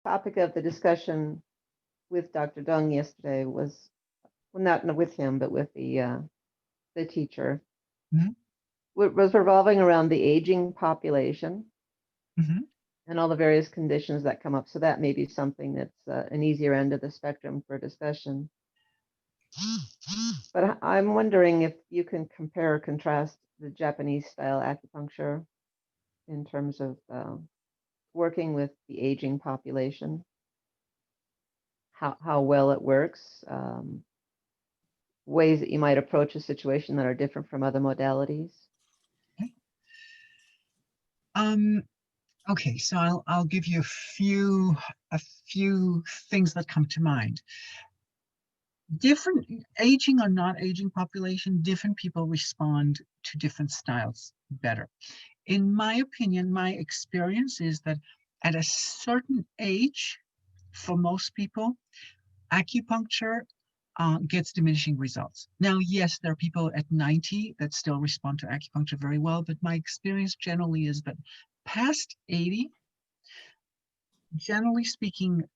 topic of the discussion with Dr. Dung yesterday was, well, not with him, but with the teacher, Mhm. was revolving around the aging population Mhm. and all the various conditions that come up. So that may be something that's an easier end of the spectrum for discussion. But I'm wondering if you can compare or contrast the Japanese style acupuncture in terms of working with the aging population, how well it works, ways that you might approach a situation that are different from other modalities. Okay. Um, okay, so I'll give you a few things that come to mind. Different aging or not aging population, different people respond to different styles better. In my opinion, my experience is that at a certain age, for most people, acupuncture gets diminishing results. Now, yes, there are people at 90 that still respond to acupuncture very well, but my experience generally is that past 80, generally speaking,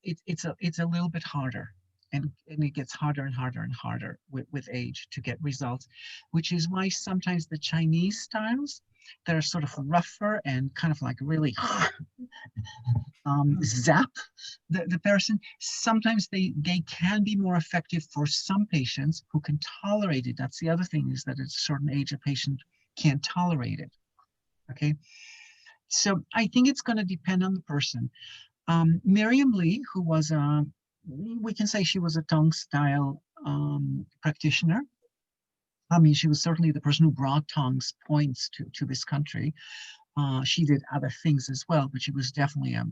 it's a little bit harder. And it gets harder and harder and harder with age to get results, which is why sometimes the Chinese styles that are sort of rougher and kind of like really zap the person, sometimes they can be more effective for some patients who can tolerate it. That's the other thing, is that at a certain age, a patient can't tolerate it. Okay. So I think it's going to depend on the person. Miriam Lee, who was we can say she was a tongue style practitioner. I mean, she was certainly the person who brought tongue's points to this country. She did other things as well, but she was definitely a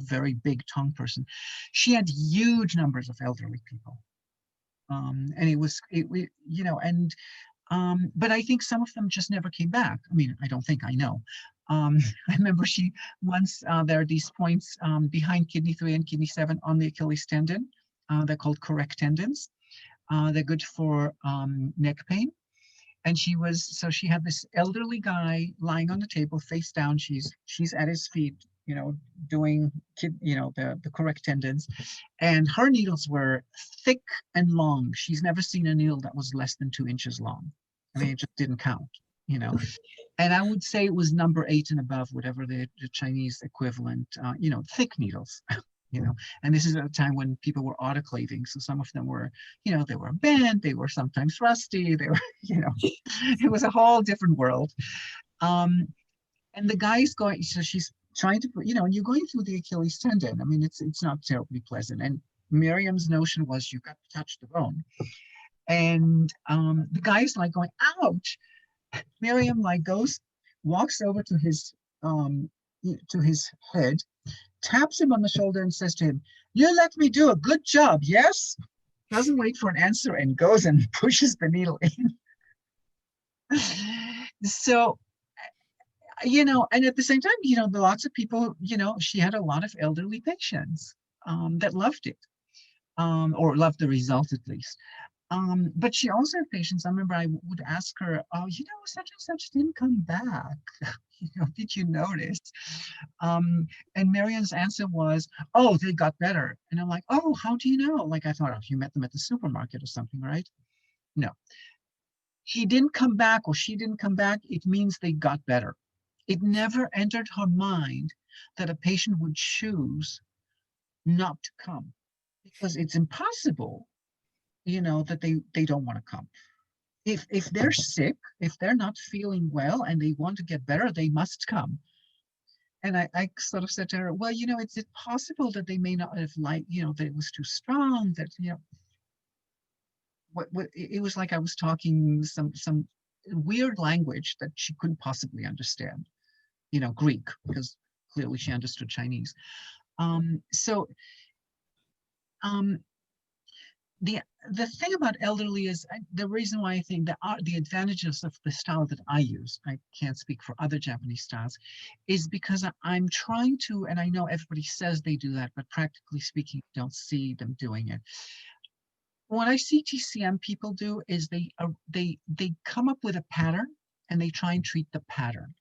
very big tongue person. She had huge numbers of elderly people, and and but I think some of them just never came back. I mean, I don't think, I know. I remember she once, there are these points behind kidney 3 and kidney 7 on the Achilles tendon. They're called correct tendons. They're good for neck pain. And she had this elderly guy lying on the table face down. She's at his feet, doing the correct tendons. And her needles were thick and long. She's never seen a needle that was less than 2 inches long. I mean, it just didn't count, you know. And I would say it was number 8 and above, whatever the Chinese equivalent, thick needles. And this is at a time when people were autoclaving. So some of them were, they were bent, they were sometimes rusty, they were, it was a whole different world. Um, and the guy's going, so she's trying to put, and you're going through the Achilles tendon. I mean, it's not terribly pleasant. And Miriam's notion was you got to touch the bone. And the guy's like going, ouch. Miriam like walks over um, to his head, taps him on the shoulder and says to him, "You let me do a good job, yes?" Doesn't wait for an answer and goes and pushes the needle in. So, and at the same time, lots of people, she had a lot of elderly patients that loved it, or loved the result at least. But she also had patients. I remember I would ask her, "Oh, such and such didn't come back. Did you notice?" And Marian's answer was, "Oh, they got better." And I'm like, "Oh, how do you know?" Like, I thought, oh, you met them at the supermarket or something, right? No, he didn't come back or she didn't come back. It means they got better. It never entered her mind that a patient would choose not to come, because it's impossible, that they don't want to come. If they're sick, if they're not feeling well and they want to get better, they must come. And I sort of said to her, well, is it possible that they may not have liked, that it was too strong, that, what it was like I was talking some weird language that she couldn't possibly understand, Greek, because clearly she understood Chinese. So um, the the thing about elderly is, the reason why I think that the advantages of the style that I use, I can't speak for other Japanese styles, is because I'm trying to, and I know everybody says they do that, but practically speaking, I don't see them doing it. What I see TCM people do is they come up with a pattern and they try and treat the pattern.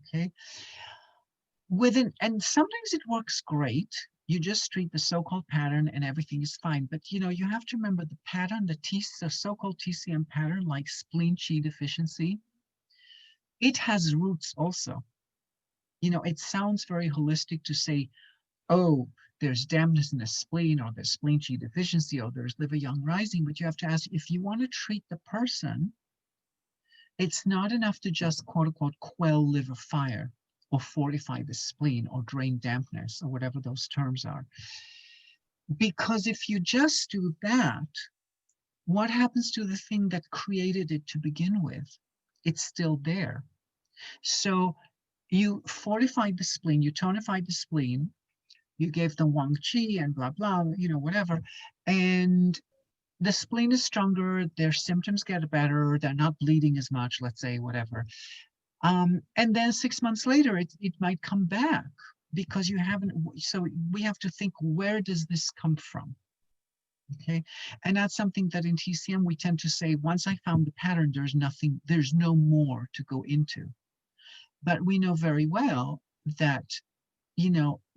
Okay. and sometimes it works great. You just treat the so-called pattern and everything is fine. But you have to remember the pattern, the so-called TCM pattern, like spleen qi deficiency, it has roots also. It sounds very holistic to say, oh, there's dampness in the spleen, or there's spleen qi deficiency, or there's liver yang rising. But you have to ask, if you want to treat the person, it's not enough to just quote unquote quell liver fire or fortify the spleen or drain dampness or whatever those terms are. Because if you just do that, what happens to the thing that created it to begin with? It's still there. So you fortified the spleen, you tonified the spleen, you gave them Wang Qi and blah, blah, whatever. And the spleen is stronger, their symptoms get better, they're not bleeding as much, let's say, whatever. And then 6 months later, it might come back because you haven't. So we have to think, where does this come from? Okay. And that's something that in TCM, we tend to say, once I found the pattern, there's no more to go into. But we know very well that,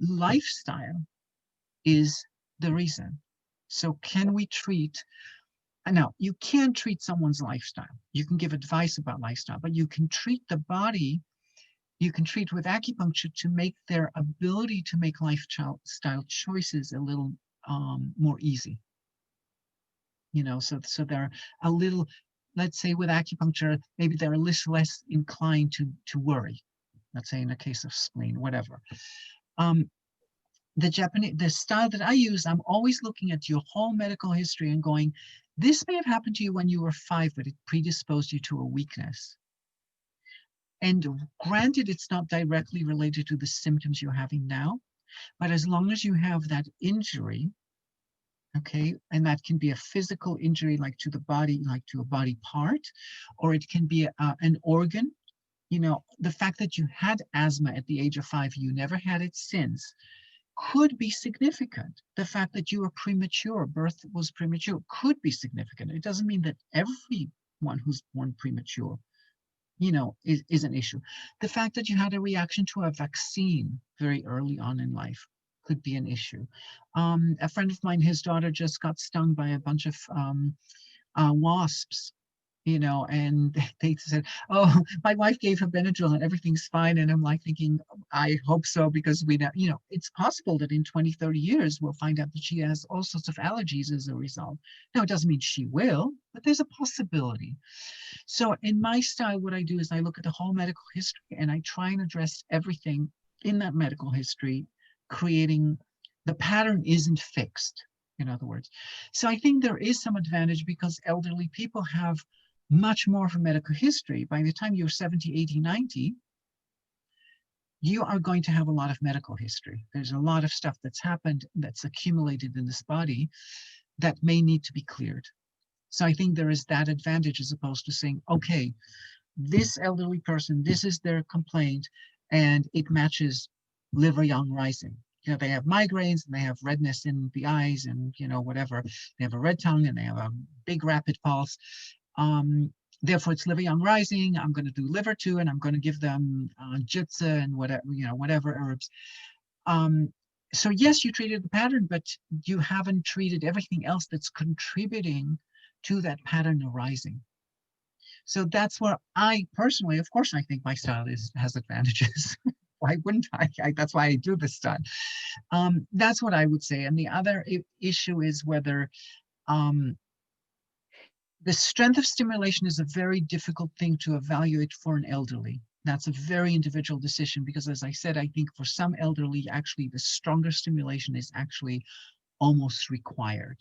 lifestyle is the reason. So can we treat, now you can't treat someone's lifestyle. You can give advice about lifestyle, but you can treat the body, you can treat with acupuncture to make their ability to make lifestyle choices a little more easy. So they're a little, let's say with acupuncture, maybe they're a little less inclined to worry. Let's say in the case of spleen, whatever. The style that I use, I'm always looking at your whole medical history and going, this may have happened to you when you were 5, but it predisposed you to a weakness. And granted, it's not directly related to the symptoms you're having now, but as long as you have that injury, okay, and that can be a physical injury, like to the body, like to a body part, or it can be an organ. The fact that you had asthma at the age of 5, you never had it since, could be significant. The fact that you were premature, birth was premature, could be significant. It doesn't mean that everyone who's born premature, is an issue. The fact that you had a reaction to a vaccine very early on in life could be an issue. A friend of mine, his daughter just got stung by a bunch of wasps, and they said, oh, my wife gave her Benadryl and everything's fine. And I'm like thinking, I hope so, because it's possible that in 20, 30 years, we'll find out that she has all sorts of allergies as a result. Now, it doesn't mean she will, but there's a possibility. So in my style, what I do is I look at the whole medical history and I try and address everything in that medical history, creating the pattern isn't fixed, in other words. So I think there is some advantage because elderly people have much more of a medical history. By the time you're 70, 80, 90, you are going to have a lot of medical history. There's a lot of stuff that's happened that's accumulated in this body that may need to be cleared. So I think there is that advantage as opposed to saying, okay, this elderly person, this is their complaint, and it matches liver yang rising. They have migraines and they have redness in the eyes and, whatever. They have a red tongue and they have a big rapid pulse. Therefore, it's liver yang rising. I'm going to do liver too, and I'm going to give them jitsa and whatever herbs. So yes, you treated the pattern, but you haven't treated everything else that's contributing to that pattern arising. So that's where I personally, of course, I think my style has advantages. Why wouldn't I? That's why I do this style. That's what I would say. And the other issue is whether the strength of stimulation is a very difficult thing to evaluate for an elderly. That's a very individual decision because, as I said, I think for some elderly, actually, the stronger stimulation is actually almost required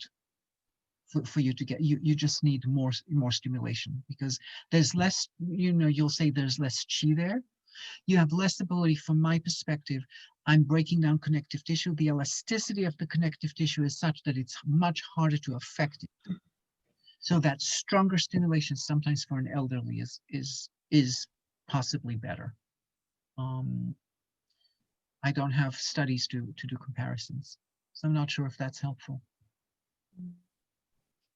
for you to get. You just need more stimulation because there's less. You'll say there's less qi there. You have less ability, from my perspective. I'm breaking down connective tissue. The elasticity of the connective tissue is such that it's much harder to affect it. So that stronger stimulation sometimes for an elderly is possibly better. I don't have studies to do comparisons, so I'm not sure if that's helpful.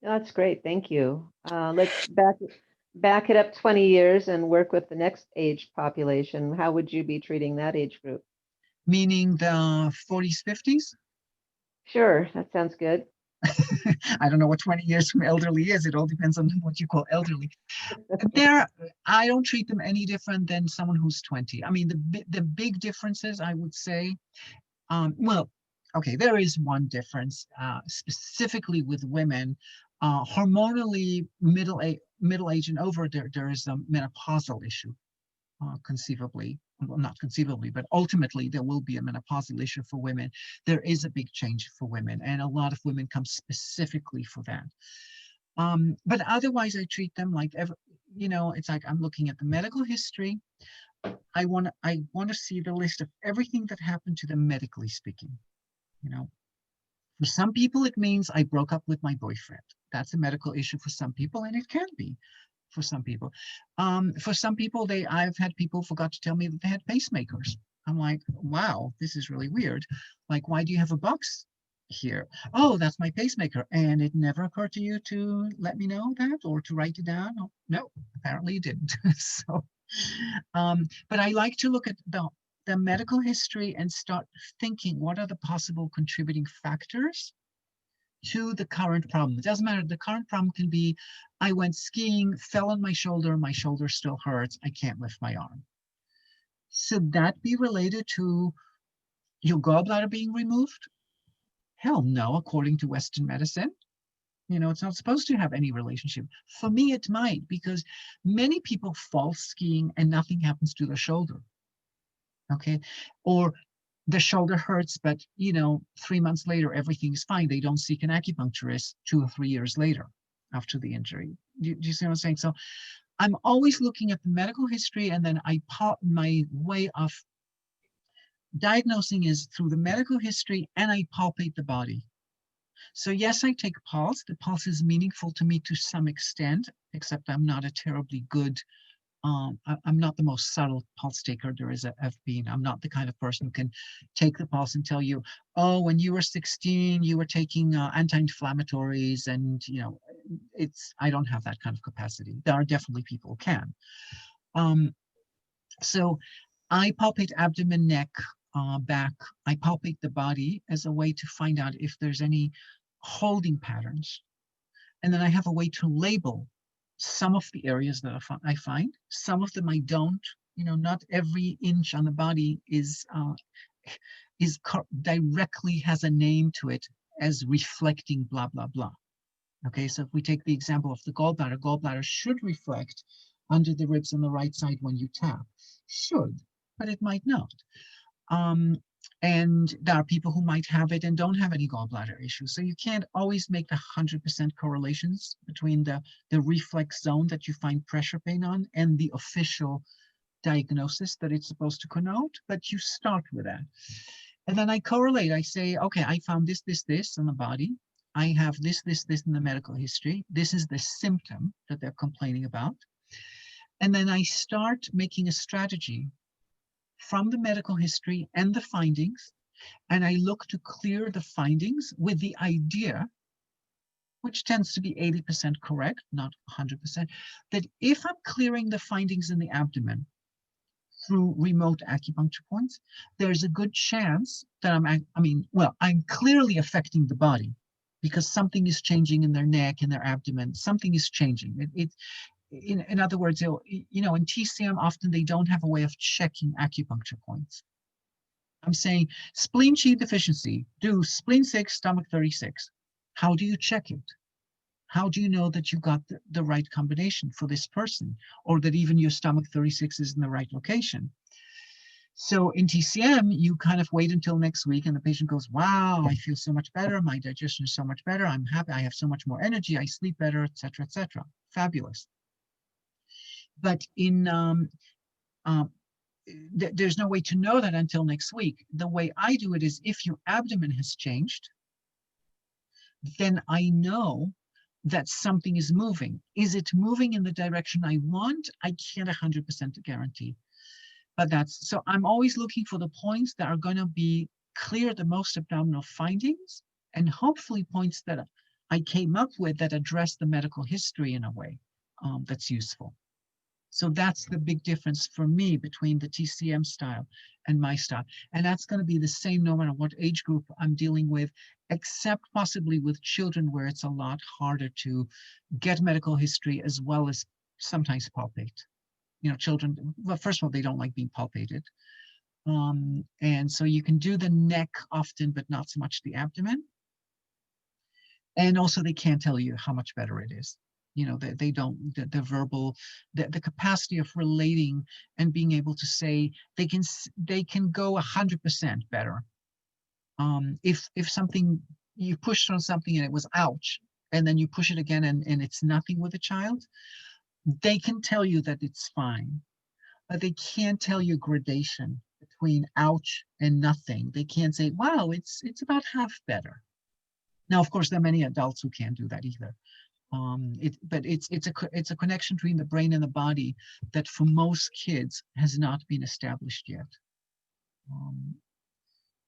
That's great. Thank you. Let's back it up 20 years and work with the next age population. How would you be treating that age group? Meaning the 40s, 50s? Sure, that sounds good. I don't know what 20 years from elderly is. It all depends on what you call elderly. There, I don't treat them any different than someone who's 20. I mean, the big differences, I would say, well, okay, there is one difference, specifically with women. Hormonally, middle age and over, there is a menopausal issue, conceivably. Well, not conceivably, but ultimately there will be a menopausal issue for women. There is a big change for women, and a lot of women come specifically for that. But otherwise, I treat them like it's like I'm looking at the medical history. I want to see the list of everything that happened to them medically speaking. You know, for some people, it means I broke up with my boyfriend. That's a medical issue for some people, and it can be for some people. For some people, I've had people forgot to tell me that they had pacemakers. I'm like, wow, this is really weird. Like, why do you have a box here? Oh, that's my pacemaker. And it never occurred to you to let me know that or to write it down? Oh, no, apparently it didn't. So, but I like to look at the medical history and start thinking what are the possible contributing factors to the current problem. It doesn't matter. The current problem can be I went skiing, fell on my shoulder still hurts, I can't lift my arm. Should that be related to your gallbladder being removed? Hell no, according to Western medicine. It's not supposed to have any relationship. For me, it might, because many people fall skiing and nothing happens to their shoulder. Okay. Or the shoulder hurts, but 3 months later, everything's fine. They don't seek an acupuncturist 2 or 3 years later after the injury. Do you see what I'm saying? So I'm always looking at the medical history, and then my way of diagnosing is through the medical history, and I palpate the body. So yes, I take a pulse. The pulse is meaningful to me to some extent, except I'm not a terribly good I'm not the most subtle pulse taker there is ever been. I'm not the kind of person who can take the pulse and tell you, oh, when you were 16, you were taking anti-inflammatories, and I don't have that kind of capacity. There are definitely people who can. So I palpate abdomen, neck, back. I palpate the body as a way to find out if there's any holding patterns. And then I have a way to label some of the areas that I find. Some of them I don't. Not every inch on the body directly has a name to it as reflecting blah, blah, blah. Okay, so if we take the example of the gallbladder should reflect under the ribs on the right side when you tap. Should, but it might not. And there are people who might have it and don't have any gallbladder issues. So you can't always make the 100% correlations between the reflex zone that you find pressure pain on and the official diagnosis that it's supposed to connote, but you start with that. And then I correlate. I say, okay, I found this, this, this in the body. I have this, this, this in the medical history. This is the symptom that they're complaining about. And then I start making a strategy from the medical history and the findings, and I look to clear the findings with the idea, which tends to be 80% correct, not 100%, that if I'm clearing the findings in the abdomen through remote acupuncture points, there's a good chance that I'm clearly affecting the body because something is changing in their neck, in their abdomen, something is changing. In other words, in TCM, often they don't have a way of checking acupuncture points. I'm saying spleen chi deficiency, do spleen 6, stomach 36. How do you check it? How do you know that you got the right combination for this person, or that even your stomach 36 is in the right location? So in TCM, you kind of wait until next week and the patient goes, wow, I feel so much better. My digestion is so much better. I'm happy. I have so much more energy. I sleep better, etc., etc. Fabulous. But there's no way to know that until next week. The way I do it is if your abdomen has changed, then I know that something is moving. Is it moving in the direction I want? I can't 100% guarantee. But so I'm always looking for the points that are going to be clear the most abdominal findings, and hopefully points that I came up with that address the medical history in a way that's useful. So that's the big difference for me between the TCM style and my style. And that's going to be the same no matter what age group I'm dealing with, except possibly with children where it's a lot harder to get medical history as well as sometimes palpate. You know, children, well, first of all, they don't like being palpated. And so you can do the neck often, but not so much the abdomen. And also they can't tell you how much better it is. You know, they don't, the verbal, the capacity of relating and being able to say they can go 100% better. If something, you pushed on something and it was ouch, and then you push it again and it's nothing with a child, they can tell you that it's fine, but they can't tell you gradation between ouch and nothing. They can't say, wow, it's about half better. Now, of course, there are many adults who can't do that either. But it's a connection between the brain and the body that for most kids has not been established yet. Um,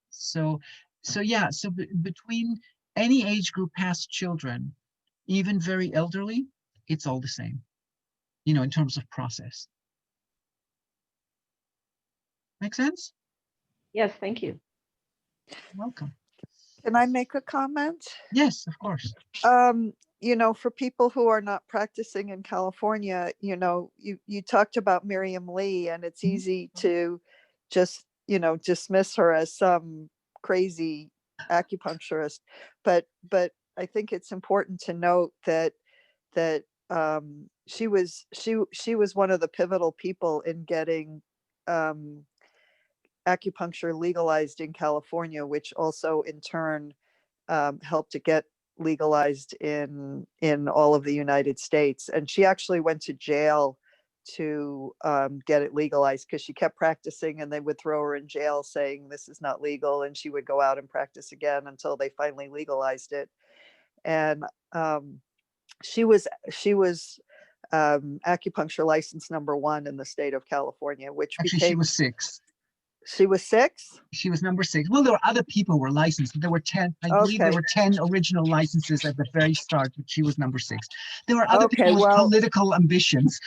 so yeah, so between any age group past children, even very elderly, it's all the same, you know, in terms of process. Make sense? Yes, thank you. Welcome. Can I make a comment? Yes, of course. You know, for people who are not practicing in California, you know, you talked about Miriam Lee, and it's easy to just, you know, dismiss her as some crazy acupuncturist. But I think it's important to note that she was one of the pivotal people in getting acupuncture legalized in California, which also in turn helped to get legalized in all of the United States. And she actually went to jail to get it legalized because she kept practicing and they would throw her in jail saying this is not legal, and she would go out and practice again until they finally legalized it. And she was acupuncture license #1 in the state of California, which Actually, she became was 6. She was 6? She was number 6. Well, there were other people who were licensed. There were 10. I believe there Okay. were 10 original licenses at the very start, but she was number 6. There were other Okay, people with well, political ambitions.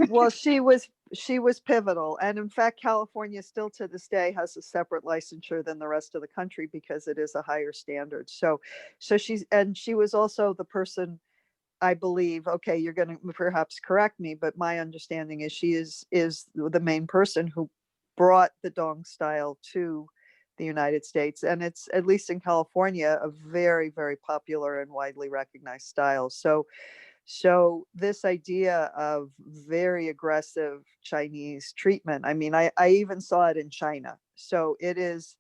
well, she was pivotal. And in fact, California still to this day has a separate licensure than the rest of the country because it is a higher standard. So she was also the person, I believe, okay, you're going to perhaps correct me, but my understanding is she is the main person who brought the Dong style to the United States. And it's, at least in California, a very, very popular and widely recognized style. So this idea of very aggressive Chinese treatment, I mean, I even saw it in China. So it is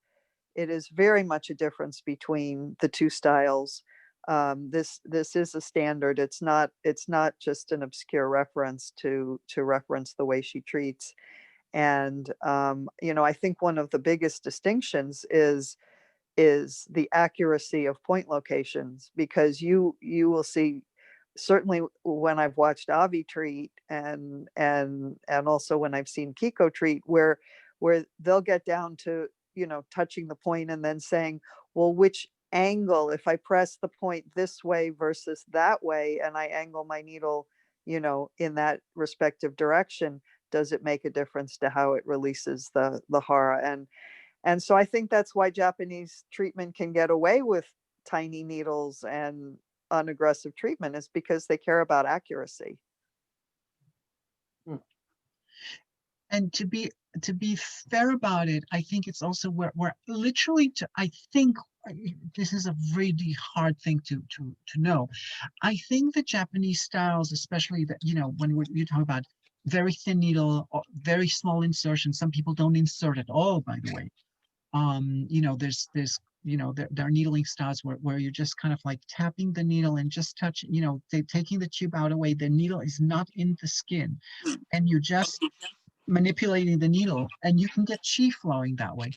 very much a difference between the two styles. This is a standard. It's not just an obscure reference to reference the way she treats. And you know, I think one of the biggest distinctions is the accuracy of point locations, because you will see, certainly when I've watched Avi treat and also when I've seen Kiko treat, where they'll get down to, you know, touching the point and then saying, well, which angle, if I press the point this way versus that way and I angle my needle, you know, in that respective direction, does it make a difference to how it releases the hara? And so I think that's why Japanese treatment can get away with tiny needles and unaggressive treatment, is because they care about accuracy. And to be fair about it, I think it's also we're literally I think this is a really hard thing to know. I think the Japanese styles, especially that, you know, when you talk about very thin needle or very small insertion, some people don't insert at all, by the way. You know, there's you know, there are needling styles where you're just kind of like tapping the needle and just touching, you know, taking the tube out away. The needle is not in the skin, and you're just manipulating the needle, and you can get chi flowing that way.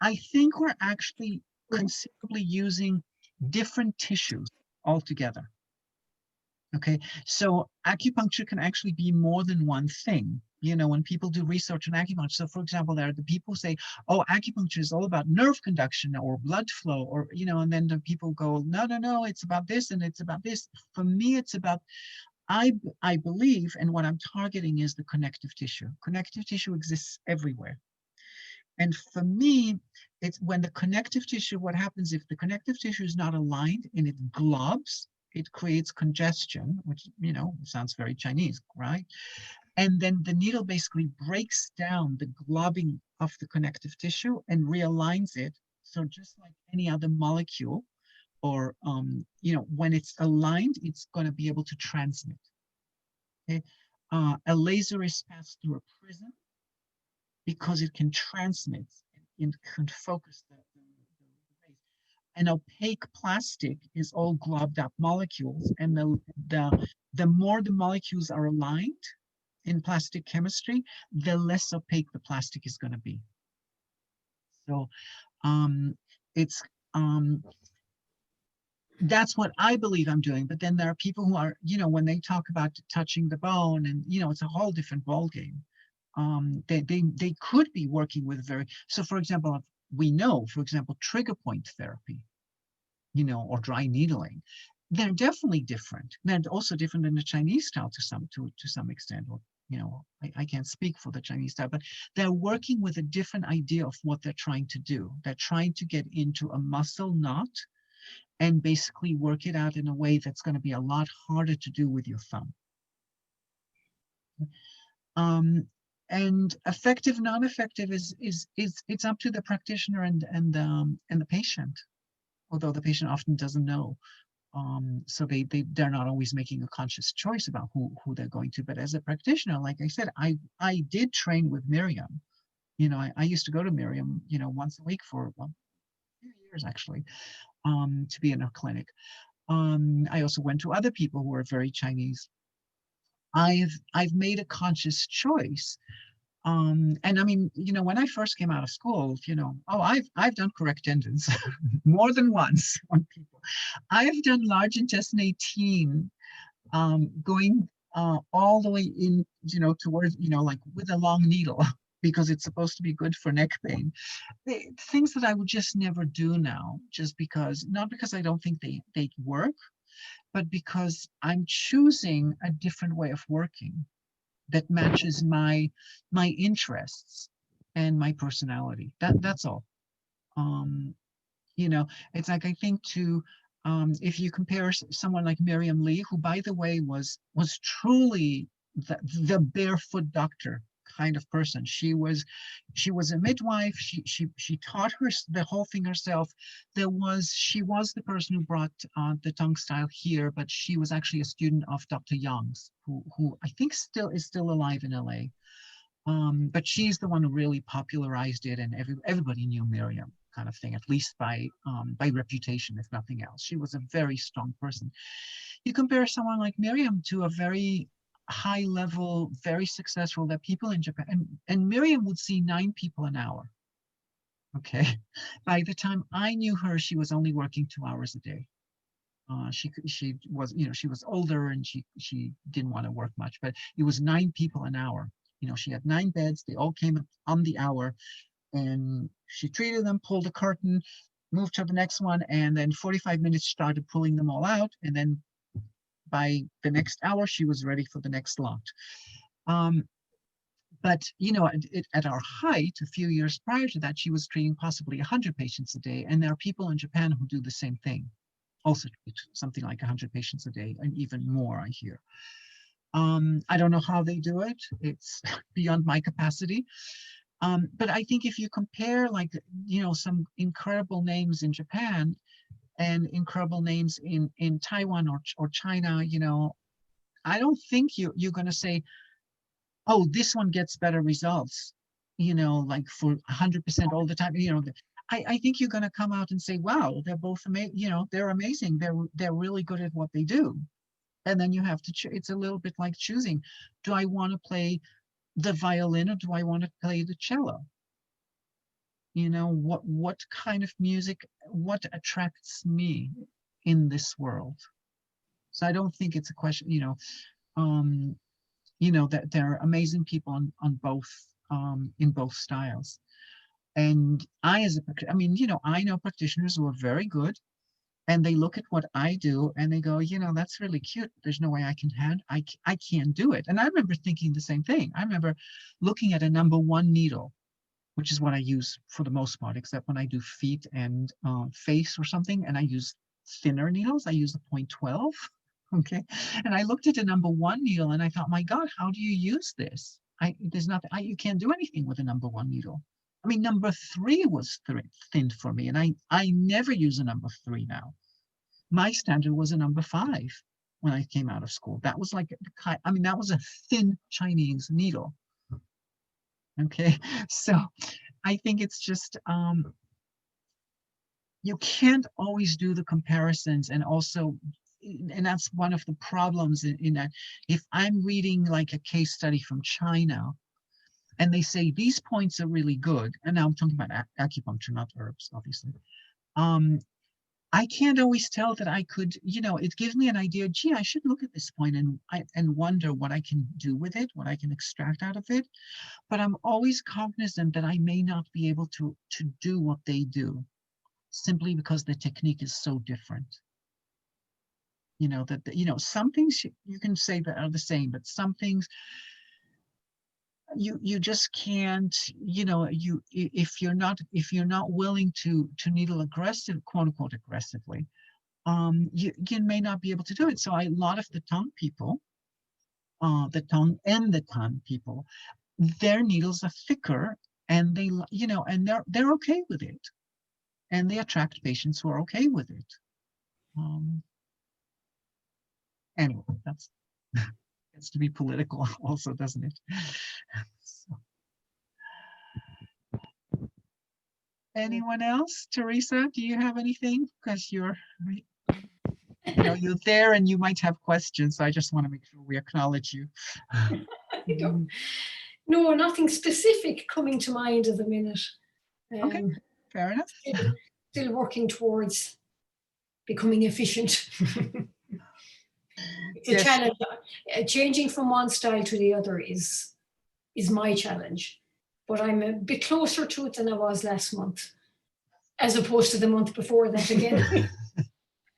I think we're actually considerably using different tissues altogether. Okay, so acupuncture can actually be more than one thing. You know, when people do research on acupuncture, so for example, there are the people who say, oh, acupuncture is all about nerve conduction or blood flow, or, you know, and then the people go, no, it's about this and it's about this. For me, it's about I believe, and what I'm targeting is the connective tissue. Connective tissue exists everywhere. And for me, it's when the connective tissue, what happens if the connective tissue is not aligned and it globs, it creates congestion, which, sounds very Chinese, right? And then the needle basically breaks down the globbing of the connective tissue and realigns it. So just like any other molecule, or, when it's aligned, it's going to be able to transmit. Okay? A laser is passed through a prism because it can transmit, it can focus the rays. An opaque plastic is all globbed up molecules, and the more the molecules are aligned in plastic chemistry, the less opaque the plastic is going to be. So it's that's what I believe I'm doing. But then there are people who are, when they talk about touching the bone, and it's a whole different ballgame. They could be working with so for example, we know, for example, trigger point therapy, or dry needling, they're definitely different. They're also different than the Chinese style to some extent. Or, I can't speak for the Chinese style, but they're working with a different idea of what they're trying to do. They're trying to get into a muscle knot and basically work it out in a way that's going to be a lot harder to do with your thumb. And effective, non-effective is it's up to the practitioner and the patient, although the patient often doesn't know. So they're not always making a conscious choice about who they're going to. But as a practitioner, like I said, I did train with Miriam. I used to go to Miriam, once a week for a few years actually, to be in her clinic. I also went to other people who are very Chinese. I've made a conscious choice. And I mean, when I first came out of school, I've done correct tendons more than once on people. I've done large intestine 18, going all the way in, towards, like with a long needle, because it's supposed to be good for neck pain. Things that I would just never do now, just because, not because I don't think they work, but because I'm choosing a different way of working that matches my interests and my personality. That's all. It's like, I think if you compare someone like Miriam Lee, who, by the way, was truly the barefoot doctor kind of person. She was a midwife. She taught her the whole thing herself. She was the person who brought the tongue style here, but she was actually a student of Dr. Young's, who I think is still alive in LA. But she's the one who really popularized it, and everybody knew Miriam, kind of thing, at least by reputation, if nothing else. She was a very strong person. You compare someone like Miriam to a very high level, very successful, that people in Japan, and Miriam would see 9 people an hour. Okay. By the time I knew her, she was only working 2 hours a day. She was, she was older, and she didn't want to work much, but it was 9 people an hour. She had 9 beds. They all came up on the hour, and she treated them, pulled a curtain, moved to the next one, and then 45 minutes started pulling them all out. And then by the next hour, she was ready for the next lot. But, at our height, a few years prior to that, she was treating possibly 100 patients a day. And there are people in Japan who do the same thing, also treat something like 100 patients a day, and even more, I hear. I don't know how they do it. It's beyond my capacity. But I think if you compare, like, some incredible names in Japan and incredible names in Taiwan or China, I don't think you're going to say, oh, this one gets better results, like for 100% all the time. I think you're going to come out and say, wow, they're both amazing. They're amazing. They're really good at what they do. And then you have to it's a little bit like choosing, do I want to play the violin, or do I want to play the cello? What kind of music, what attracts me in this world? So I don't think it's a question, that there are amazing people on both, in both styles. And I know practitioners who are very good, and they look at what I do and they go, you know, that's really cute. There's no way I can I can't do it. And I remember thinking the same thing. I remember looking at a #1 needle, which is what I use for the most part, except when I do feet and face or something, and I use thinner needles. I use the 0.12. Okay. And I looked at a #1 needle and I thought, my God, how do you use this? There's nothing, you can't do anything with a #1 needle. I mean, #3 was thin for me, and I never use a #3 now. My standard was a #5 when I came out of school. That was like, I mean, that was a thin Chinese needle. Okay, so I think it's just, you can't always do the comparisons, and also, and that's one of the problems in that if I'm reading like a case study from China, and they say these points are really good, and now I'm talking about acupuncture, not herbs, obviously. I can't always tell that I could, you know, it gives me an idea, gee, I should look at this point and wonder what I can do with it, what I can extract out of it. But I'm always cognizant that I may not be able to do what they do, simply because the technique is so different. You know, that, you know, some things you can say that are the same, but some things you just can't, you know, if you're not willing to needle aggressive, quote unquote, aggressively, you may not be able to do it. So a lot of the tongue people, the tongue and the tongue people, their needles are thicker, and they, you know, and they're okay with it, and they attract patients who are okay with it. Anyway, that's gets to be political also, doesn't it? So. Anyone else? Teresa, do you have anything? Because you're, you know, you're there and you might have questions. So I just want to make sure we acknowledge you. No, nothing specific coming to mind at the minute. Okay, fair enough. Still working towards becoming efficient. It's a challenge. Changing from one style to the other is my challenge, but I'm a bit closer to it than I was last month, as opposed to the month before that again.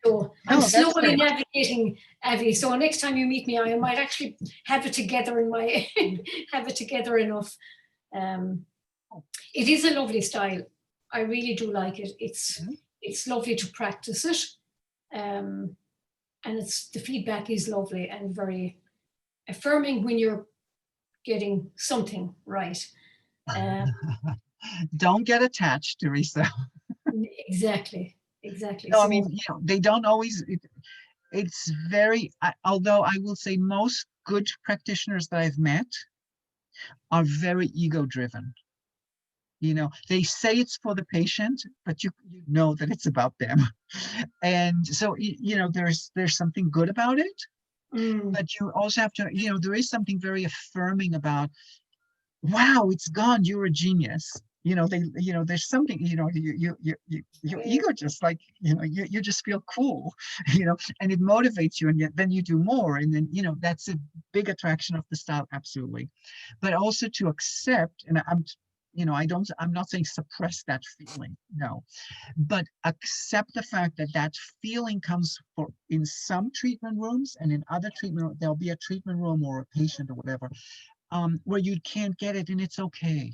So I'm slowly navigating, Avi. So next time you meet me, I might actually have it together in my have it together enough. It is a lovely style. I really do like it. It's lovely to practice it. And the feedback is lovely and very affirming when you're getting something right. Don't get attached, Teresa. Exactly. No, so, I mean, you know, they don't always, it's very, although I will say most good practitioners that I've met are very ego-driven. You know, they say it's for the patient, but you know that it's about them. And so, you know, there's something good about it, but you also have to, you know, there is something very affirming about, wow, it's gone, you're a genius. You know, you know, there's something, you know, your ego just like, you know, you just feel cool, you know, and it motivates you, and yet then you do more. And then, you know, that's a big attraction of the style. Absolutely. But also to accept, and you know, I'm not saying suppress that feeling, no, but accept the fact that that feeling comes in some treatment rooms, and in other treatment, there'll be a treatment room or a patient or whatever, where you can't get it, and it's okay.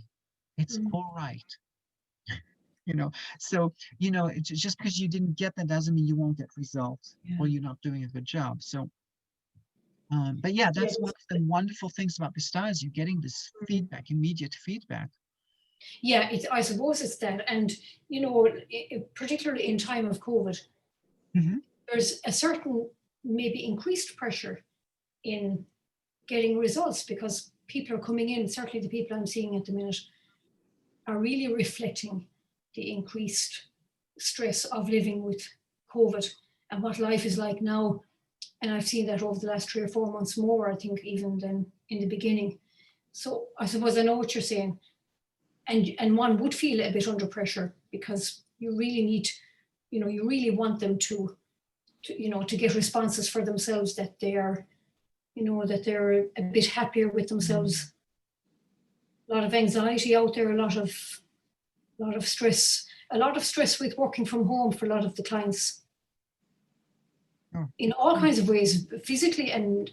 It's all right. You know, so, you know, it's just because you didn't get that doesn't mean you won't get results or you're not doing a good job. So, but yeah, that's one of the wonderful things about the style is you're getting this feedback, immediate feedback. Yeah, I suppose it's that. And, you know, particularly in time of COVID, there's a certain maybe increased pressure in getting results because people are coming in, certainly the people I'm seeing at the minute, are really reflecting the increased stress of living with COVID and what life is like now. And I've seen that over the last 3 or 4 months more, I think, even than in the beginning. So I suppose I know what you're saying. And one would feel a bit under pressure because you really need, you know, you really want them to you know, to get responses for themselves that they are, you know, that they're a bit happier with themselves. A lot of anxiety out there, a lot of stress with working from home for a lot of the clients in all kinds of ways, physically and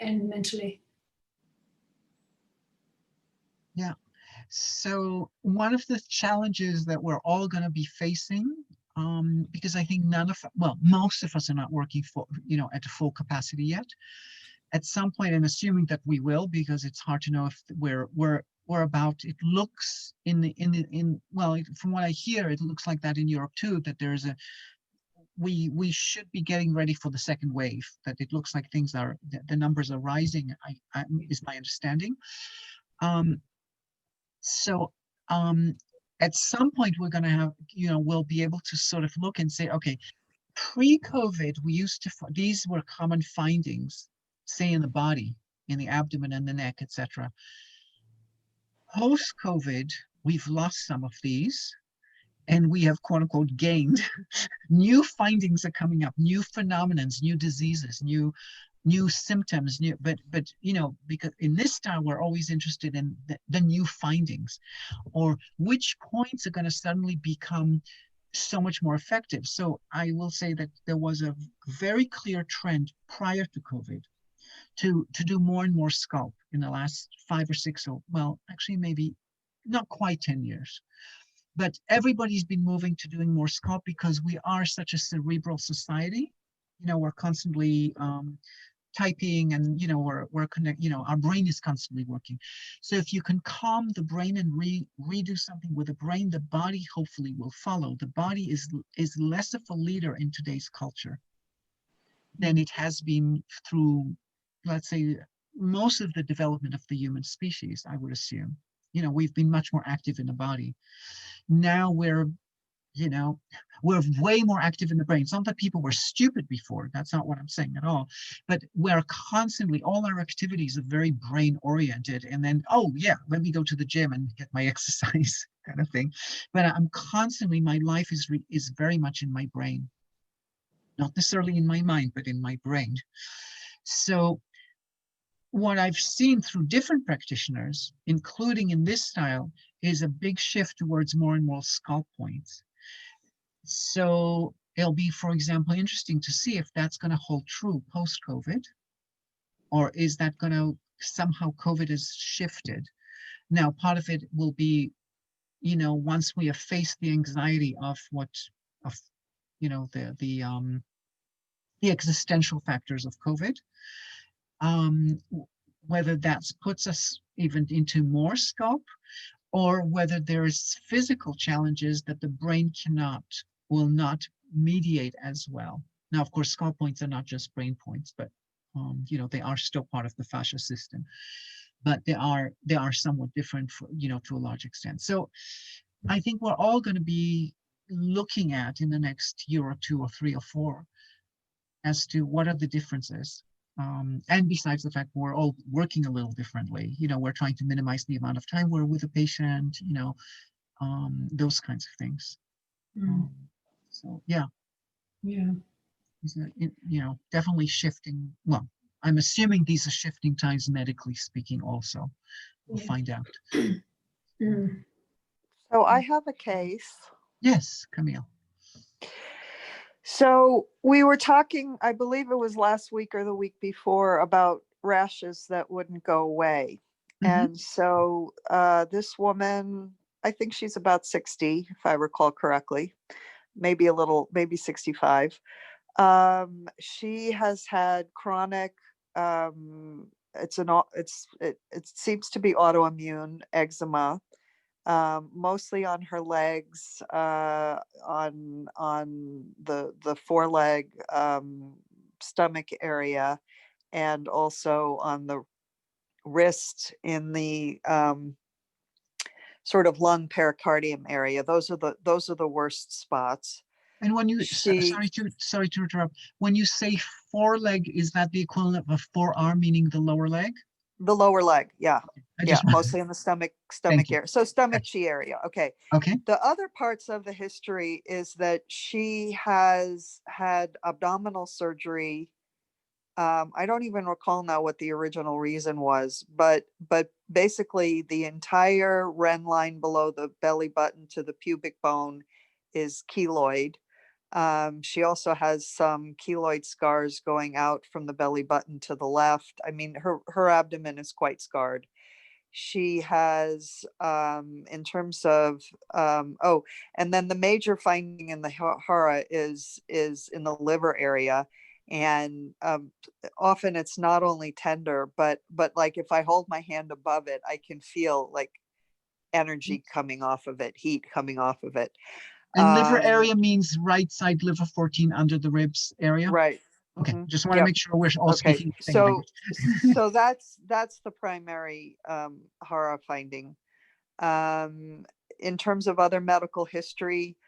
mentally. Yeah. So one of the challenges that we're all going to be facing, because I think most of us are not working at full capacity yet. At some point, and assuming that we will, because it's hard to know if we're about. It looks from what I hear, it looks like that in Europe too. That there's we should be getting ready for the second wave. That it looks like the numbers are rising. Is my understanding. So at some point we're going to have, we'll be able to sort of look and say, okay, pre-COVID, these were common findings, say in the body, in the abdomen and the neck, etc. Post-COVID, we've lost some of these, and we have quote unquote gained. New findings are coming up, new phenomenons, new diseases, new symptoms, but because in this style we're always interested in the new findings, or which points are going to suddenly become so much more effective. So I will say that there was a very clear trend prior to COVID to do more and more scalp in the last 5 or 6, or well, actually maybe not quite 10 years. But everybody's been moving to doing more scalp because we are such a cerebral society. We're constantly typing, and we're our brain is constantly working. So if you can calm the brain and redo something with the brain, the body hopefully will follow. The body is less of a leader in today's culture than it has been through, let's say, most of the development of the human species, I would assume. We've been much more active in the body. Now we're way more active in the brain. It's not that people were stupid before. That's not what I'm saying at all. But we're constantly, all our activities are very brain oriented. And then, oh yeah, let me go to the gym and get my exercise kind of thing. But I'm constantly, my life is very much in my brain. Not necessarily in my mind, but in my brain. So what I've seen through different practitioners, including in this style, is a big shift towards more and more scalp points. So it'll be, for example, interesting to see if that's going to hold true post-COVID, or is that going to somehow COVID has shifted. Now, part of it will be, once we have faced the anxiety of the existential factors of COVID, whether that puts us even into more scalp, or whether there is physical challenges that the brain will not mediate as well. Now, of course, scalp points are not just brain points, but they are still part of the fascia system. But they are somewhat different, to a large extent. So I think we're all going to be looking at in the next year or 2 or 3 or 4 as to what are the differences. And besides the fact we're all working a little differently, we're trying to minimize the amount of time we're with a patient, those kinds of things. So yeah. Definitely shifting. Well, I'm assuming these are shifting times medically speaking also. We'll find out. So I have a case. Yes, Camille. So we were talking, I believe it was last week or the week before, about rashes that wouldn't go away. And so this woman, I think she's about 60, if I recall correctly, maybe 65. She has had chronic, it seems to be autoimmune eczema, mostly on her legs, on the foreleg, stomach area, and also on the wrist in the sort of lung pericardium area. Those are the worst spots. And when you sorry to interrupt, when you say foreleg, is that the equivalent of a forearm, meaning the lower leg? The lower leg, yeah. Mostly in the stomach area. So stomachy area. Okay. The other parts of the history is that she has had abdominal surgery. I don't even recall now what the original reason was, but basically the entire ren line below the belly button to the pubic bone is keloid. She also has some keloid scars going out from the belly button to the left. I mean, her abdomen is quite scarred. She has, in terms of, oh, and then the major finding in the HARA is in the liver area. And often it's not only tender, but like if I hold my hand above it, I can feel like energy coming off of it, heat coming off of it. And liver area means right side liver 14 under the ribs area? Right. Okay, Mhm. just want to Yep. make sure we're all Okay, speaking the same language. so that's the primary HARA finding. In terms of other medical history,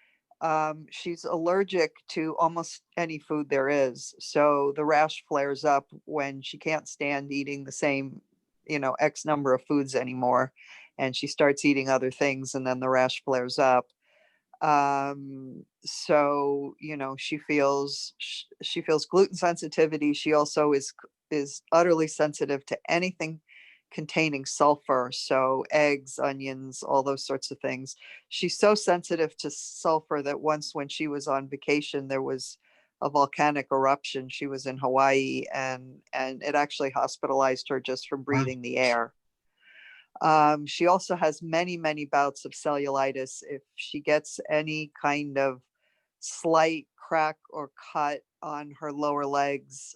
she's allergic to almost any food there is. So the rash flares up when she can't stand eating the same, X number of foods anymore, and she starts eating other things, and then the rash flares up. So she feels gluten sensitivity. She also is utterly sensitive to anything containing sulfur, so eggs, onions, all those sorts of things. She's so sensitive to sulfur that once when she was on vacation, there was a volcanic eruption. She was in Hawaii, and it actually hospitalized her just from Wow. breathing the air. She also has many, many bouts of cellulitis. If she gets any kind of slight crack or cut on her lower legs,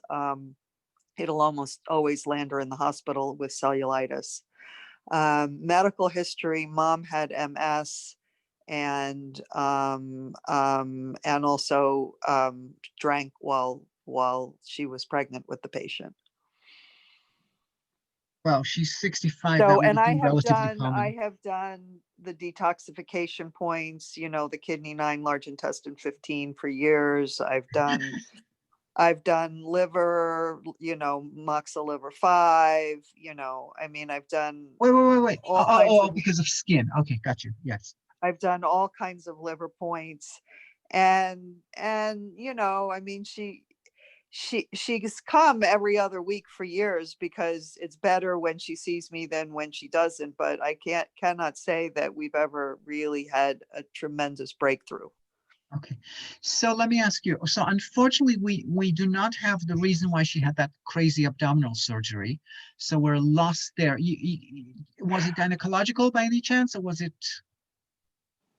it'll almost always land her in the hospital with cellulitis. Medical history: mom had MS, and also drank while she was pregnant with the patient. Well, she's 65. That So, would and have been relatively common. I have done the detoxification points, the kidney 9, large intestine 15 for years. I've done liver, moxa liver 5, I mean, I've done Wait. all kinds of, Because of skin. Okay, got you. Yes. I've done all kinds of liver points, and I mean, she's come every other week for years because it's better when she sees me than when she doesn't, but I cannot say that we've ever really had a tremendous breakthrough. Okay, so let me ask you. So unfortunately, we do not have the reason why she had that crazy abdominal surgery. So we're lost there. Was it gynecological by any chance, or was it?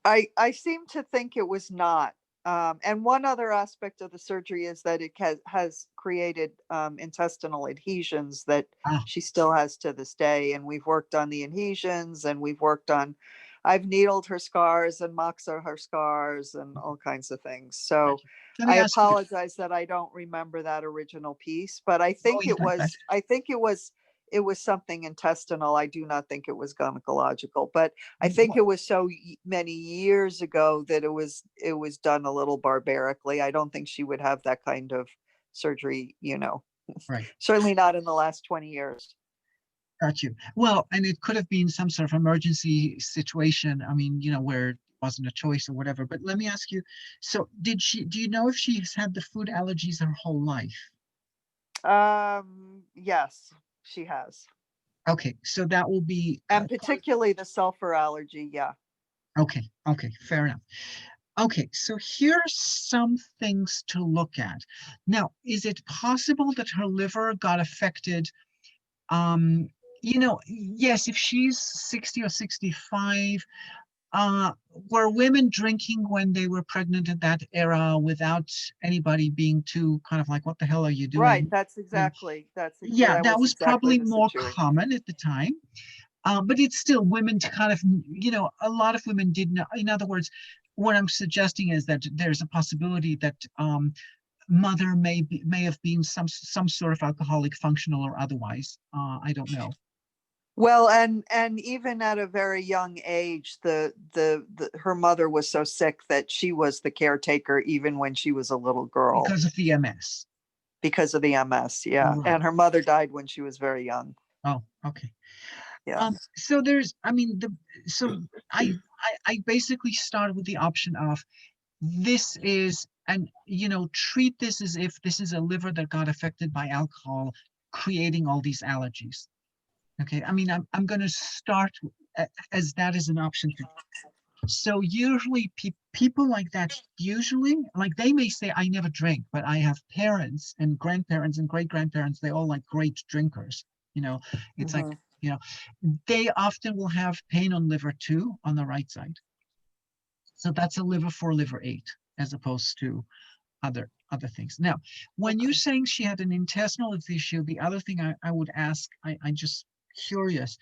I seem to think it was not. And one other aspect of the surgery is that it has created intestinal adhesions that Ah, she still has to this day. And we've worked on the adhesions, and I've needled her scars and moxa her scars and all kinds of things. So let me I ask you. apologize that I don't remember that original piece, but I No, think you got that. it was something intestinal. I do not think it was gynecological, but I think it was so many years ago that it was done a little barbarically. I don't think she would have that kind of surgery, Right. certainly not in the last 20 years. Got you. Well, and it could have been some sort of emergency situation. I mean, where it wasn't a choice or whatever. But let me ask you, so do you know if she's had the food allergies her whole life? Yes, she has. Okay, so that will be. And particularly the sulfur allergy, yeah. Okay, fair enough. Okay, so here's some things to look at. Now, is it possible that her liver got affected? Yes, if she's 60 or 65, were women drinking when they were pregnant in that era without anybody being too kind of like, what the hell are you doing? Right, that's exactly that that was exactly probably the more situation. common at the time. But it's still women to kind of, a lot of women didn't. In other words, what I'm suggesting is that there's a possibility that mother may have been some sort of alcoholic, functional or otherwise. I don't know. Well, and even at a very young age, her mother was so sick that she was the caretaker even when she was a little girl. Because of the MS. Because of the MS, yeah. Right. And her mother died when she was very young. Oh, okay. Yeah. So I basically started with the option of this is, and treat this as if this is a liver that got affected by alcohol, creating all these allergies. Okay, I mean, I'm going to start as that is an option So usually people like that, usually, like they may say, I never drink, but I have parents and grandparents and great-grandparents, they all like great drinkers. You know, it's like, Mhm. you know, they often will have pain on liver 2 on the right side. So that's a liver 4, liver 8, as opposed to other things. Now, when you're Okay. saying she had an intestinal issue, the other thing I would ask, I'm just curious,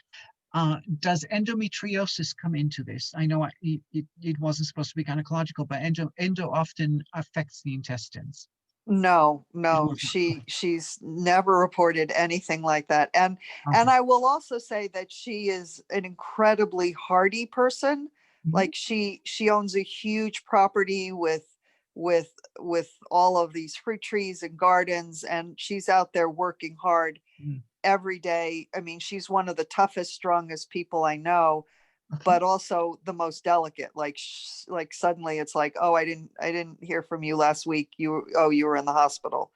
does endometriosis come into this? I know it wasn't supposed to be gynecological, but endo often affects the intestines. No, It no, wasn't. she's never reported anything like that. And Okay. I will also say that she is an incredibly hardy person. Mhm. Like she owns a huge property with with all of these fruit trees and gardens, and she's out there working hard Mm. every day. I mean, she's one of the toughest, strongest people I know, Okay. but also the most delicate. Like like suddenly it's like, oh, I didn't hear from you last week. You were in the hospital.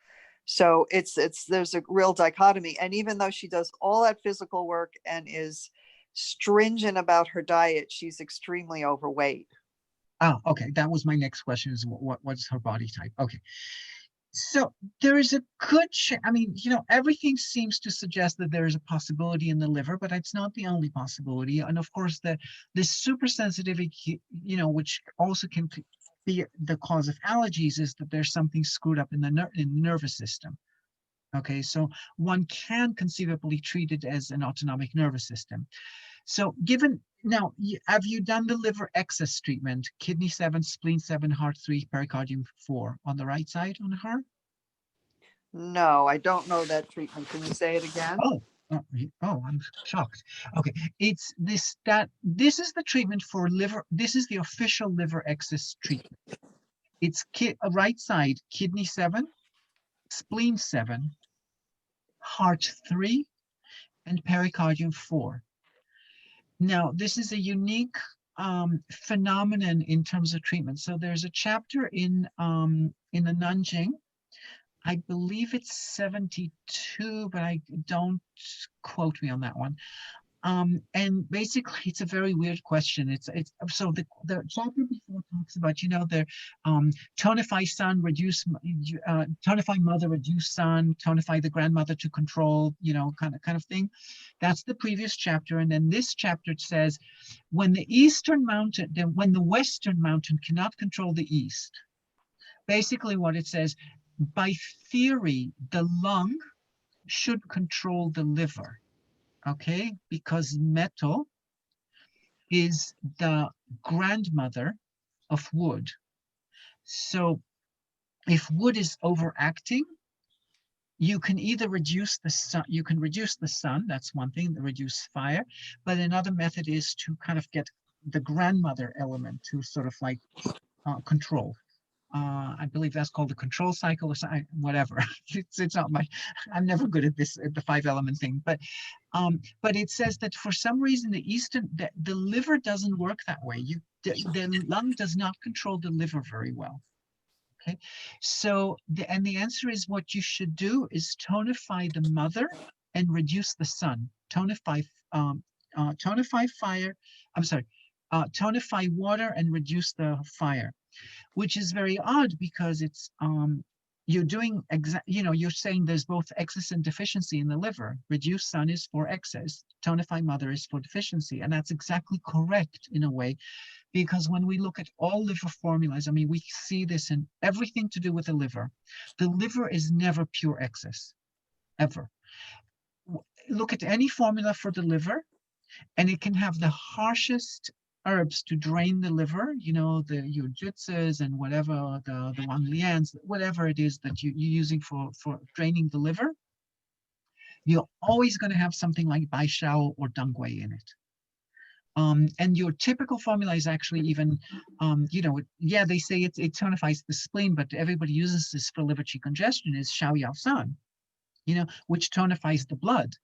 So it's there's a real dichotomy. And even though she does all that physical work and is stringent about her diet, she's extremely overweight. Ah, okay. That was my next question, is what's her body type? Okay. So there is a good I mean, everything seems to suggest that there is a possibility in the liver, but it's not the only possibility. And of course, the super sensitivity, which also can be the cause of allergies, is that there's something screwed up in the nervous system. Okay, so one can conceivably treat it as an autonomic nervous system. So now, have you done the liver excess treatment? Kidney 7, spleen 7, heart 3, pericardium 4 on the right side on her? No, I don't know that treatment. Can you say it again? Oh, I'm shocked. Okay, it's this is the treatment for liver. This is the official liver excess treatment. It's right side, kidney 7, spleen 7, heart 3, and pericardium 4. Now, this is a unique phenomenon in terms of treatment. So there's a chapter in the Nanjing. I believe it's 72, but I don't quote me on that one. And basically, it's a very weird question. It's so the chapter before talks about, the tonify son, tonify mother, reduce son, tonify the grandmother to control, kind of thing. That's the previous chapter, and then this chapter says, when the western mountain cannot control the east. Basically, what it says, by theory, the lung should control the liver. Okay, because metal is the grandmother of wood. So if wood is overacting, you can either reduce the sun, that's one thing, reduce fire, but another method is to kind of get the grandmother element to sort of like control. I believe that's called the control cycle or something, whatever. It's not I'm never good at this, at the 5-element thing, but it says that for some reason the liver doesn't work that way. The lung does not control the liver very well. Okay, so the answer is, what you should do is tonify the mother and reduce the sun. Tonify fire. I'm sorry. Tonify water and reduce the fire, which is very odd because it's you're doing you're saying there's both excess and deficiency in the liver. Reduce sun is for excess, tonify mother is for deficiency, and that's exactly correct in a way, because when we look at all liver formulas, I mean, we see this in everything to do with the liver. The liver is never pure excess, ever. Look at any formula for the liver, and it can have the harshest herbs to drain the liver, the jujutsus and whatever, the Wang Lians, whatever it is that you're using for draining the liver, you're always going to have something like Baishao or Dangwei in it. And your typical formula is actually even, they say it tonifies the spleen, but everybody uses this for liver qi congestion, is Xiao Yao San, which tonifies the blood.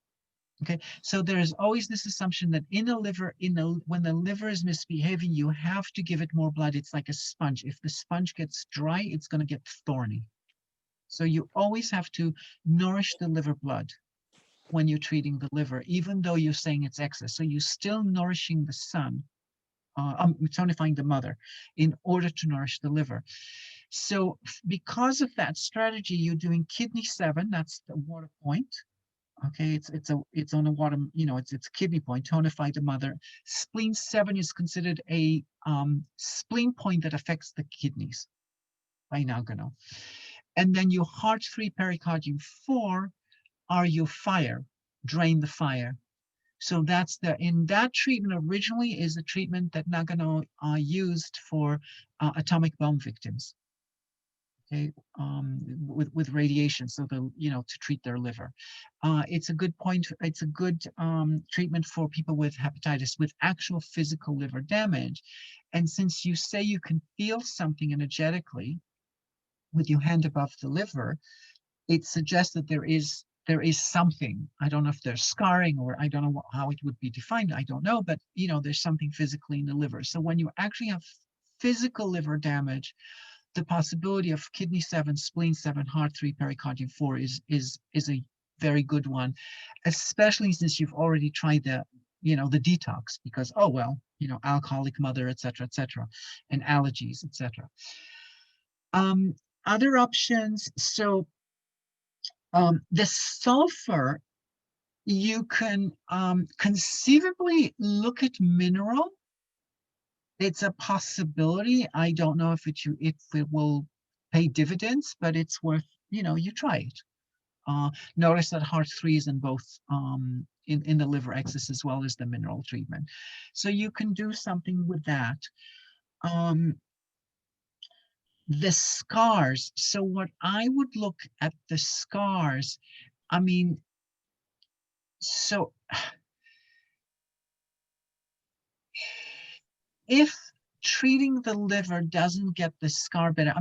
Okay, so there's always this assumption that when the liver is misbehaving, you have to give it more blood. It's like a sponge. If the sponge gets dry, it's going to get thorny. So you always have to nourish the liver blood when you're treating the liver, even though you're saying it's excess. So you're still nourishing the sun tonifying the mother in order to nourish the liver. So because of that strategy, you're doing kidney 7, that's the water point. Okay, it's on a water, it's kidney point, tonify the mother. Spleen 7 is considered a spleen point that affects the kidneys by Nagano. And then your heart 3, pericardium 4 are your fire, drain the fire. So that's in that treatment originally is the treatment that Nagano used for atomic bomb victims. Okay, with radiation, so to treat their liver. It's a good point. It's a good treatment for people with hepatitis with actual physical liver damage. And since you say you can feel something energetically with your hand above the liver, it suggests that there is something. I don't know if there's scarring, or I don't know how it would be defined. I don't know, but there's something physically in the liver. So when you actually have physical liver damage, the possibility of kidney 7, spleen 7, heart 3, pericardium 4 is a very good one, especially since you've already tried the detox, because alcoholic mother, etc., and allergies, etc. Other options. So the sulfur, you can conceivably look at mineral. It's a possibility. I don't know if it will pay dividends, but it's worth, you try it. Notice that heart 3 is in both in the liver excess as well as the mineral treatment. So you can do something with that. The scars. So what I would look at the scars, so if treating the liver doesn't get the scar better,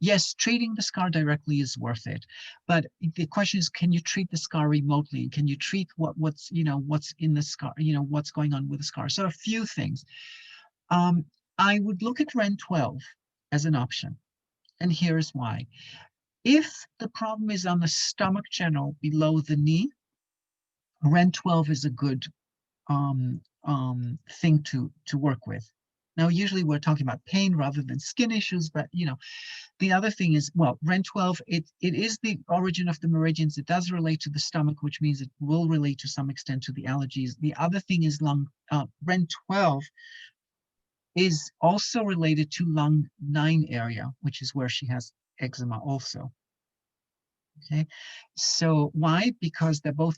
yes, treating the scar directly is worth it, but the question is, can you treat the scar remotely? Can you treat what's in the scar, what's going on with the scar? So a few things. I would look at REN12 as an option, and here's why. If the problem is on the stomach channel below the knee, REN12 is a good thing to work with. Now, usually we're talking about pain rather than skin issues, but the other thing is, REN12, it is the origin of the meridians. It does relate to the stomach, which means it will relate to some extent to the allergies. The other thing is REN12 is also related to lung 9 area, which is where she has eczema also. Okay, so why? Because they're both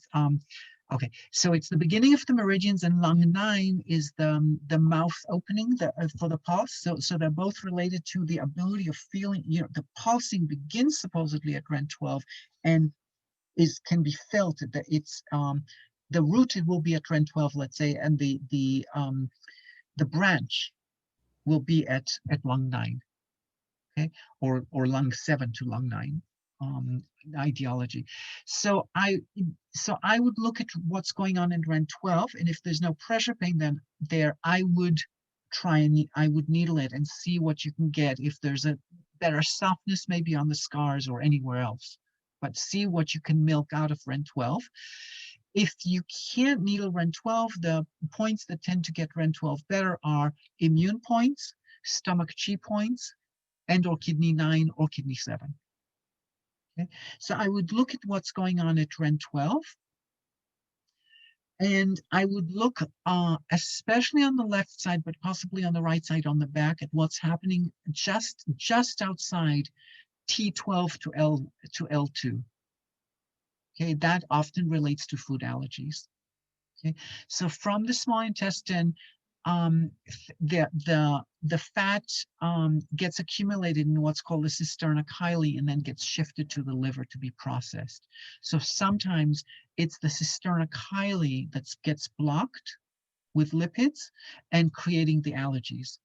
okay, so it's the beginning of the meridians, and lung 9 is the mouth opening for the pulse. So they're both related to the ability of feeling. The pulsing begins supposedly at REN12, and can be felt. That it's the root, it will be at REN12, let's say, and the branch will be at lung 9. Okay, or lung 7 to lung 9. Ideology. So I would look at what's going on in REN12, and if there's no pressure pain then there, I would needle it and see what you can get, if there's a better softness maybe on the scars or anywhere else, but see what you can milk out of REN12. If you can't needle REN12, the points that tend to get REN12 better are immune points, stomach chi points, and or kidney 9 or kidney 7. Okay. So I would look at what's going on at REN12, and I would look especially on the left side, but possibly on the right side, on the back, at what's happening just outside T12 to L2. Okay, that often relates to food allergies. Okay, so from the small intestine, the fat gets accumulated in what's called the cisterna chyli, and then gets shifted to the liver to be processed. So sometimes it's the cisterna chyli that gets blocked with lipids and creating the allergies.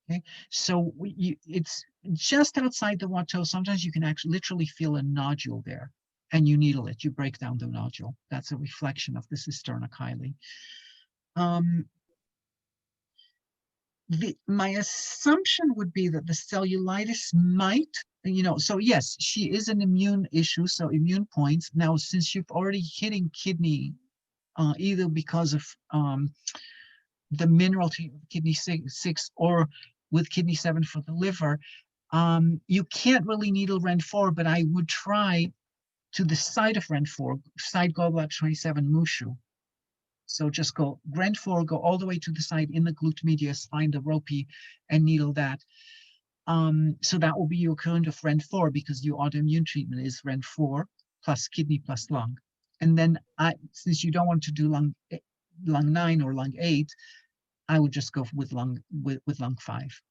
Okay, so it's just outside the Watteau. Sometimes you can actually literally feel a nodule there, and you needle it. You break down the nodule. That's a reflection of the cisterna chyli. My assumption would be that the cellulitis might, so yes, she is an immune issue, so immune points. Now, since you've already hitting kidney, either because of the mineral to kidney 6 or with kidney 7 for the liver. You can't really needle REN4, but I would try to the side of REN4, side gallbladder 27 mushu. So just go REN4, go all the way to the side in the glute medius, find the ropey and needle that. So that will be your current of REN4 because your autoimmune treatment is REN4 plus kidney plus lung. And then since you don't want to do lung 9 or lung 8, I would just go with lung 5.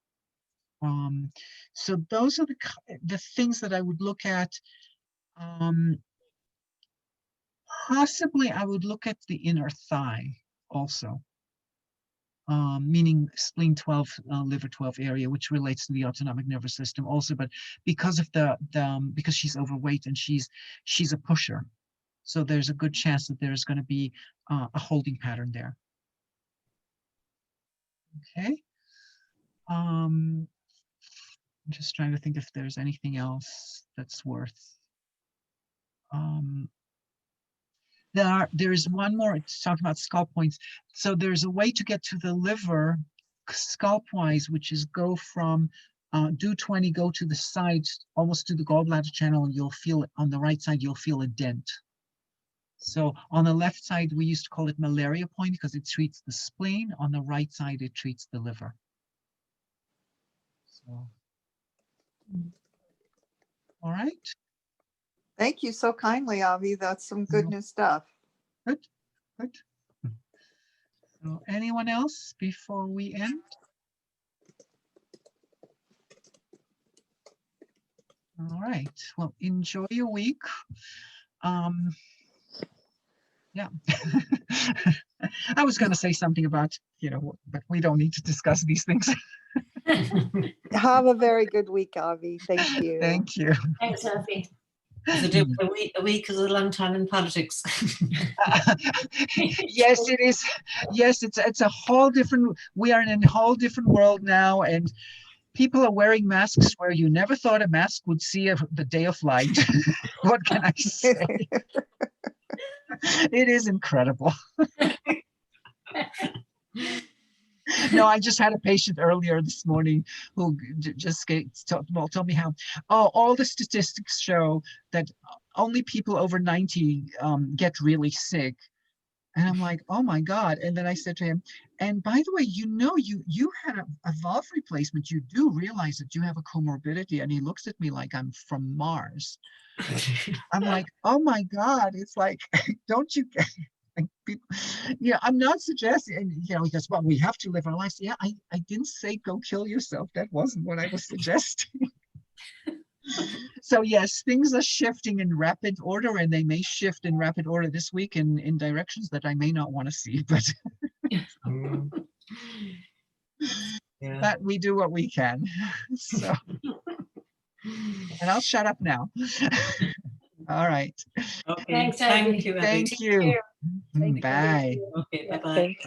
So those are the things that I would look at. Possibly I would look at the inner thigh also, meaning spleen 12, liver 12 area, which relates to the autonomic nervous system also, but because of because she's overweight and she's a pusher. So there's a good chance that there's going to be a holding pattern there. Okay. I'm just trying to think if there's anything else that's worth. There is one more to talk about scalp points. So there's a way to get to the liver scalp-wise, which is go from do 20, go to the side, almost to the gallbladder channel, and you'll feel it on the right side, you'll feel a dent. So on the left side, we used to call it malaria point because it treats the spleen. On the right side, it treats the liver. So, all right. Thank you so kindly, Avi. That's some good new stuff. Good, good. So anyone else before we end? All right. Well, enjoy your week. Yeah. I was going to say something about, but we don't need to discuss these things. Have a very good week, Avi. Thank you. Thank you. Thanks, Avi. A week is a long time in politics. Yes, it is. Yes, it's a whole different. We are in a whole different world now, and people are wearing masks where you never thought a mask would see the day of light. What can I say? It is incredible. No, I just had a patient earlier this morning who just told me how, all the statistics show that only people over 90 get really sick. And I'm like, oh my God. And then I said to him, and by the way, you had a valve replacement. You do realize that you have a comorbidity. And he looks at me like I'm from Mars. I'm like, oh my God. It's like, don't you get people, I'm not suggesting, and he goes, well, we have to live our lives. Yeah, I didn't say go kill yourself. That wasn't what I was suggesting. So yes, things are shifting in rapid order, and they may shift in rapid order this week in directions that I may not want to see, but Yeah. but we do what we can. So, and I'll shut up now. All right. Okay. Thanks, Abby. Thank you, Abby. Thank you. Thank you. Bye. Okay, Yeah, bye-bye. thank